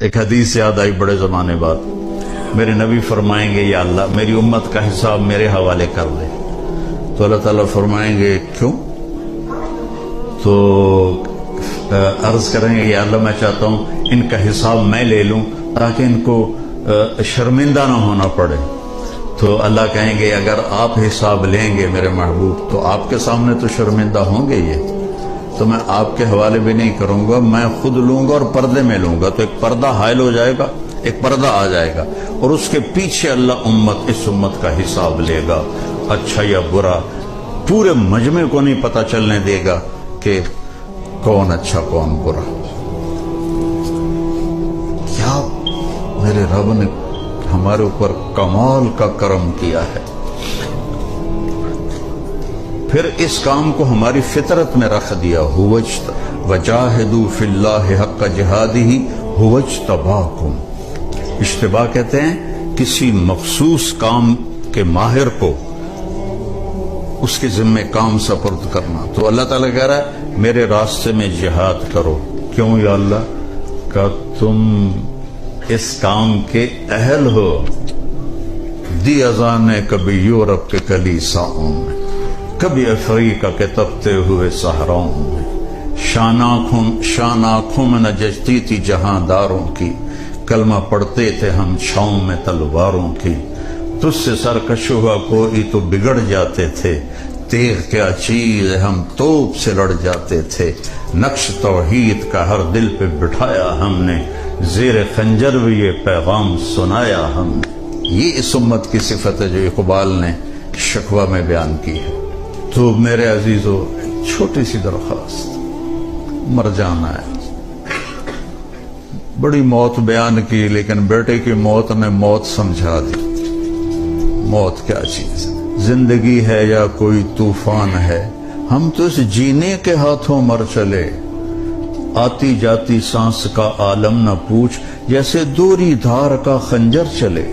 ایک حدیث یاد آئی بڑے زمانے بعد. میرے نبی فرمائیں گے یا اللہ میری امت کا حساب میرے حوالے کر دے. تو اللہ تعالیٰ فرمائیں گے کیوں؟ تو عرض کریں گے یا اللہ میں چاہتا ہوں ان کا حساب میں لے لوں تاکہ ان کو شرمندہ نہ ہونا پڑے. تو اللہ کہیں گے اگر آپ حساب لیں گے میرے محبوب تو آپ کے سامنے تو شرمندہ ہوں گے یہ، تو میں آپ کے حوالے بھی نہیں کروں گا، میں خود لوں گا اور پردے میں لوں گا. تو ایک پردہ حائل ہو جائے گا، ایک پردہ آ جائے گا اور اس کے پیچھے اللہ اس امت کا حساب لے گا، اچھا یا برا. پورے مجمع کو نہیں پتہ چلنے دے گا کہ کون اچھا کون برا. کیا میرے رب نے ہمارے اوپر کمال کا کرم کیا ہے. پھر اس کام کو ہماری فطرت میں رکھ دیا. وَجَاهِدُوا فِي اللَّهِ حَقَّ جِهَادِهِ هُوَ اجْتَبَاكُمْ. اجتباء کہتے ہیں کسی مخصوص کام کے ماہر کو اس کے ذمہ کام سپرد کرنا. تو اللہ تعالیٰ کہہ رہا ہے میرے راستے میں جہاد کرو. کیوں یا اللہ؟ کہ تم اس کام کے اہل ہو. دی اذانیں کبھی یورپ کے کلیساؤں میں، کبھی افریقہ کے تپتے ہوئے صحراؤں میں، شان آنکھوں میں نہ جچتی تھی جہاں داروں کی، کلمہ پڑھتے تھے ہم چھاؤں میں تلواروں کی. تجھ سے سرکش ہوا کوئی تو بگڑ جاتے تھے، تیغ کیا چیز ہم توپ سے لڑ جاتے تھے. نقش توحید کا ہر دل پہ بٹھایا ہم نے، زیر خنجر بھی یہ پیغام سنایا ہم نے. یہ اس امت کی صفت ہے جو اقبال نے شکوہ میں بیان کی ہے. تو میرے عزیزو چھوٹی سی درخواست، مر جانا ہے. بڑی موت بیان کی لیکن بیٹے کی موت نے موت سمجھا دی. موت کیا چیز ہے؟ زندگی ہے یا کوئی طوفان ہے، ہم تو اس جینے کے ہاتھوں مر چلے. آتی جاتی سانس کا عالم نہ پوچھ، جیسے دوری دھار کا خنجر چلے.